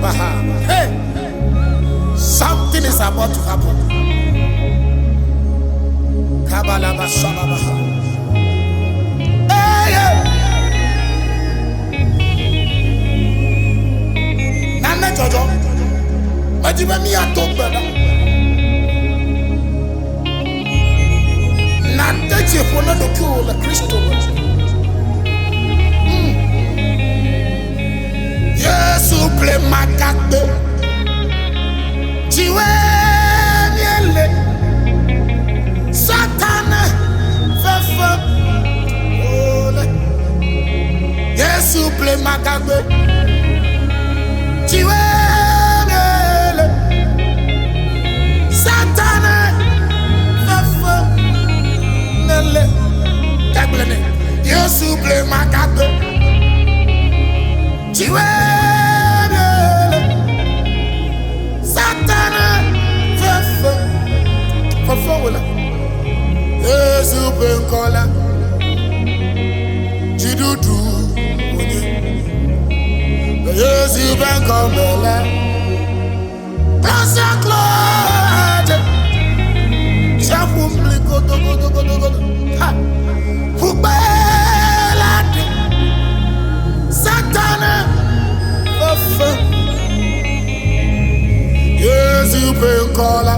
Hey, something is about to happen. Hey, yeah. Nana Jojo, majiba mi atobada. Na teche fona dokyo la Kristo. Yesu ple makate. Jiwe miele. Satana fefe. Ole. Yesu ple makate. Jiwe miele. Satana fefe. Nele. Kablene. Yesu ple makate. Jiwe miele. Satana fefe. Fefe wala. Yesu penkola. Jidudu. Yesu penkomela. Klasa klate. Shafu mliko do. Ha. Fubelade. Satana fefe. Yesu penkola.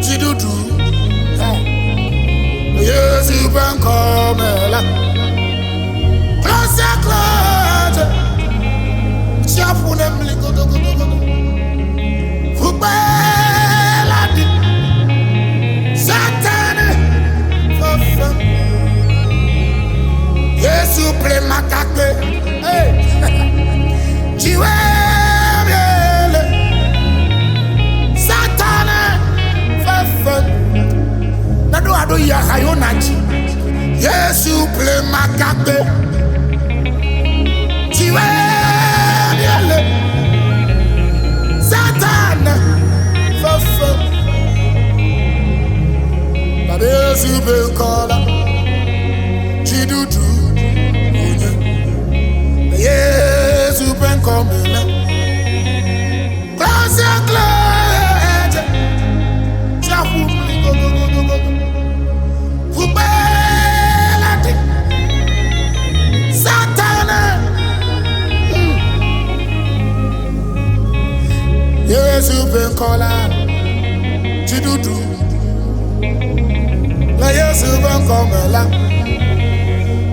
Jidudu. Yesu penkomela. Klasa klate. Shafu mliko do. Fubelade. Satana fefe. Yesu ple makake. Hey. Jiwe miele. Satana fefe. Nado ado ya hayonaji. Yesu ple makake. Jiwe miele. Satana fefe. Nado Yesu penkola. Jidudu. Yesu penkomela. Klasa klate. Chafu mliko do. Fubelade. Satana. Yesu penkola. Jidudu. La Yesu penkomela.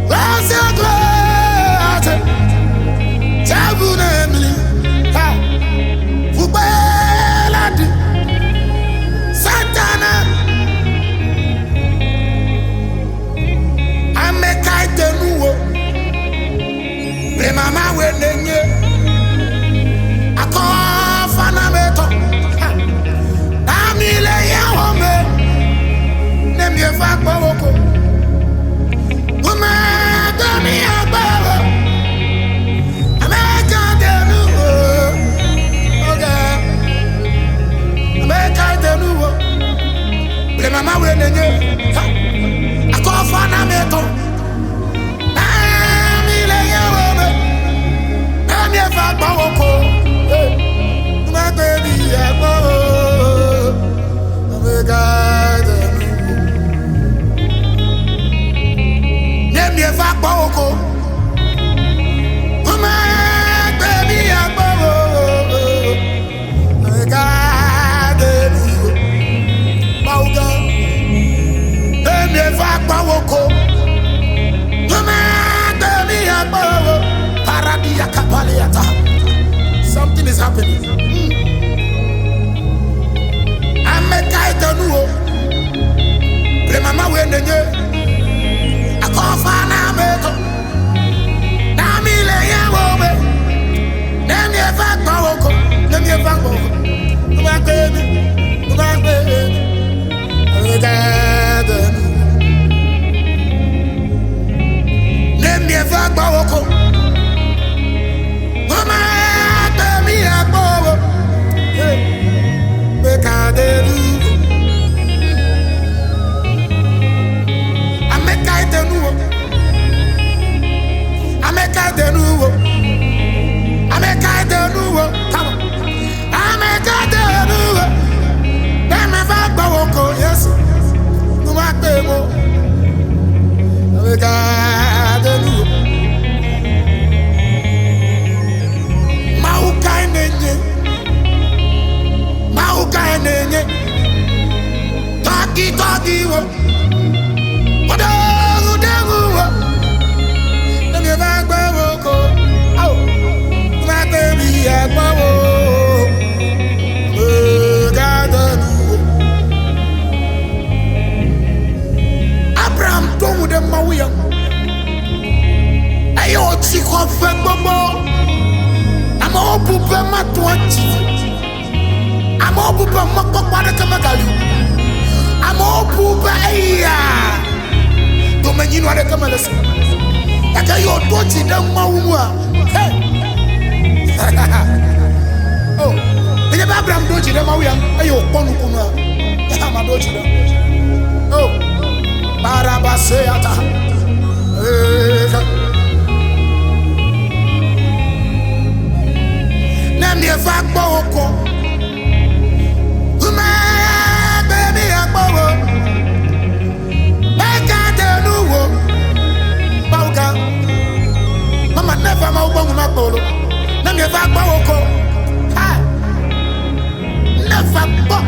Klasa klate. Chafu nemli. Ha. Fubelade. Satana. Amekaite nuwo. Bre mama wenenye. Akofa na meto. Ha. Amile ya home. Nemye fakwa woko. Kuma domi abawa. Amekaite nuwo. Okay. Amekaite nuwo. Bre mama wenenye. Ha. Akofa na meto. Amile ya home. Nemye fakwa woko. My baby, I go. ma tuanchi. Amo buba mako kwade kama galu. Amo buba iya. To menyino ade kama lesi. Yaka yo tochi da mawumwa. Hey. Oh. Enya ba Abraham dochi da mawuya. Ayo konu kunwa. Ya ma dochi da. Oh. Barabase ata. Nem je vaak boko. Uma baby akbowo. Beka de nuwo. Bauka. Mama never ma ubongu na polo. Nem je vaak boko. Ha. Never bo.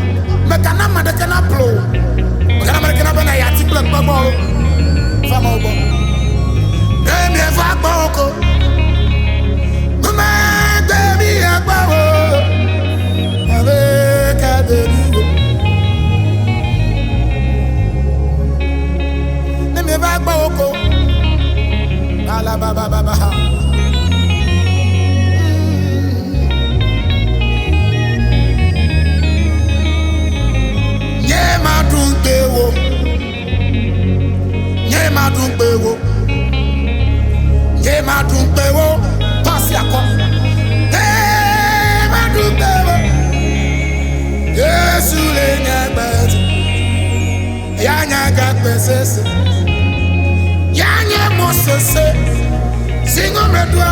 Mekana madekana plo. Mekana madekana bana yati plek babo. Fama ubo. Nem je vaak boko. Yanye Mosese, singo medwa.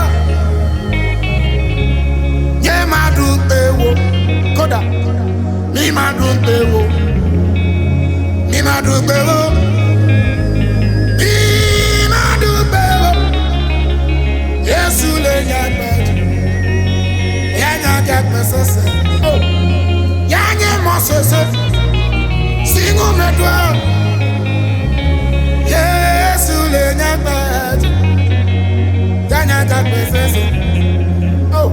Ye madu pewo, koda. Mi madu pewo, mi madu pewo, mi madu pewo. Yesu le nyakbet, yanye kakbesese. Oh, yanye Mosese, singo medwa. Oh,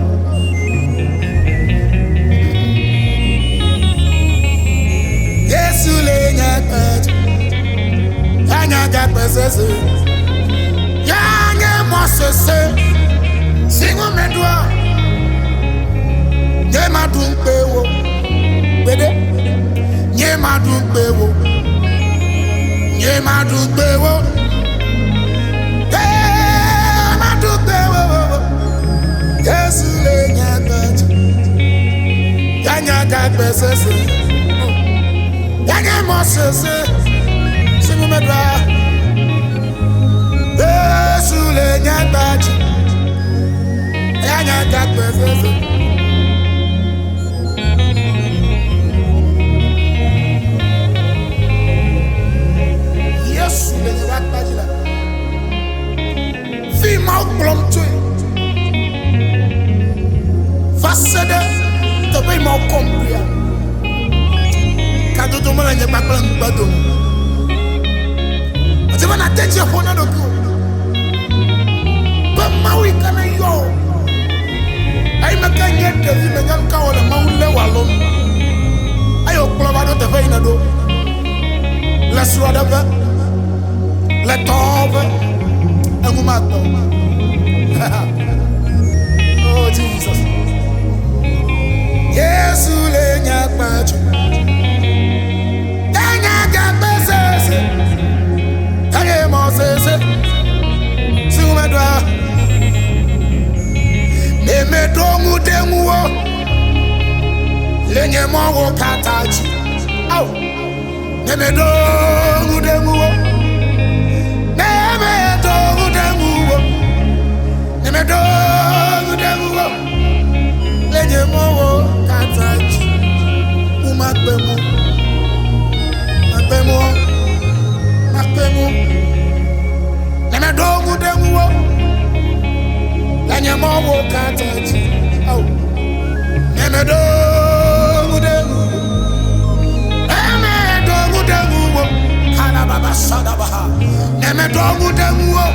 Yesu le nyakbet, nyakbesese, yanye Mosese, singo medwa, nye madun pewo, bede, nye madun pewo, nye madun pewo. Yesu le nyakbet, nyakbesese, yanye Mosese, singo medwa. Yesu le nyakbet, nyakbesese. Yesu le nyakbet la. Fi mau plom tue. Fasede to be mo kompria. Kado to mala nye bakla mbado. Ati mana techi hona do ko. Ba mawi kana yo. Ai makanye David me nyam ka wala mawle walom. Ayo kloba do te feina do. La suada va. La tombe. Angumato. Oh Jesus. Yesu le nyakbet, nyakbesese, yanye Mosese, singo medwa. Neme dongu denguo, lenye mongo katachi. Au, neme dongu denguo, neme dongu denguo, neme dongu denguo, lenye mongo katachi. Umakbemu, makbemu, makbemu, neme dongu denguo, lenye mongo katachi. Au, neme dongu denguo, neme dongu denguo, halababa sadabaha, neme dongu denguo,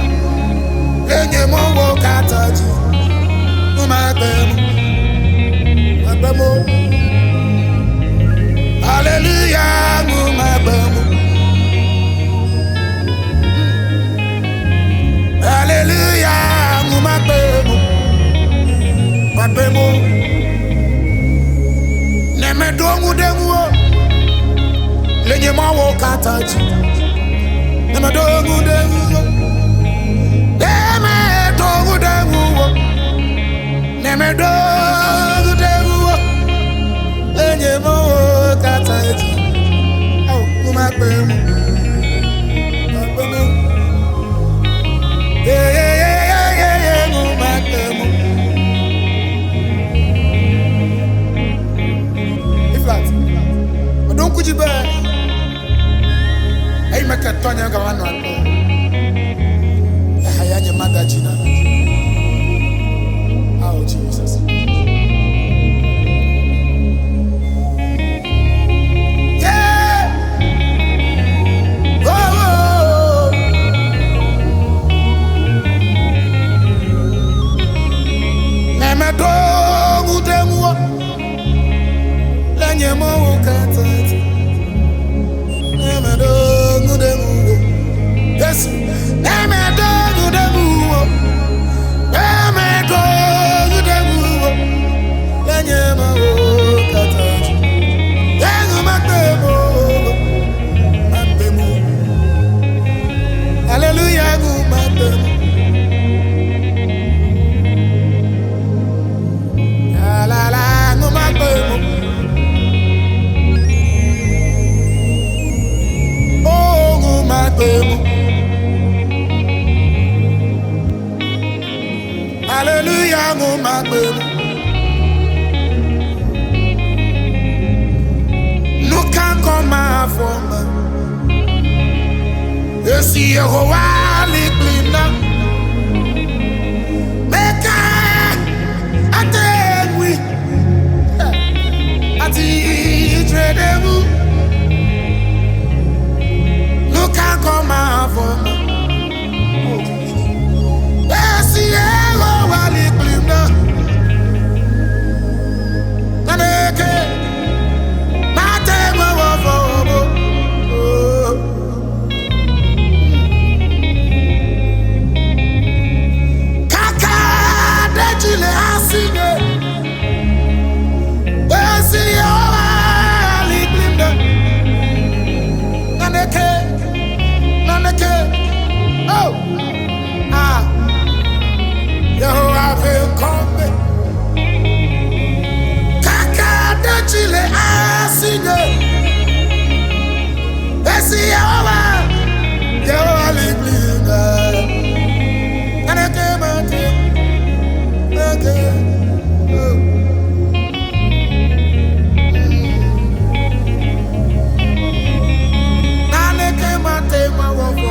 lenye mongo katachi. Umakbemu. Hallelujah, hallelujah, Neme dongu dengu lenye mawo kataji. Neme dongu dengu. Neme dongu dengu. Neme dongu dengu lenye mawo kataji. Oh, kumakbemu. Hey, make a Tonya Gavano. I had your mother, Gina. Oh, Jesus. Yeah. Oh. Neme dongu dengu. Lenye mo katati. Neme dongu dengu. Yes. Neme dongu dengu. Neme dongu dengu. Lenye mo katati. Dengu makbemo. Makbemo. Hallelujah, gu makbemo. La la gu makbemo. Hallelujah, no my baby. No can come out from me. You see a holy cleaner. Make a day we at the trade. No can come out from me. Yes, yeah, holy cleaner. Naneke, mate mawafo. Kaka dejile asige. Yes, yeah, holy cleaner. Naneke. Oh, Yehovah will come. Kaka de Chile asige. Esi Yehovah liblinga. Naneke mate, naneke. Naneke mate mawafo.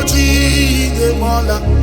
chi de mola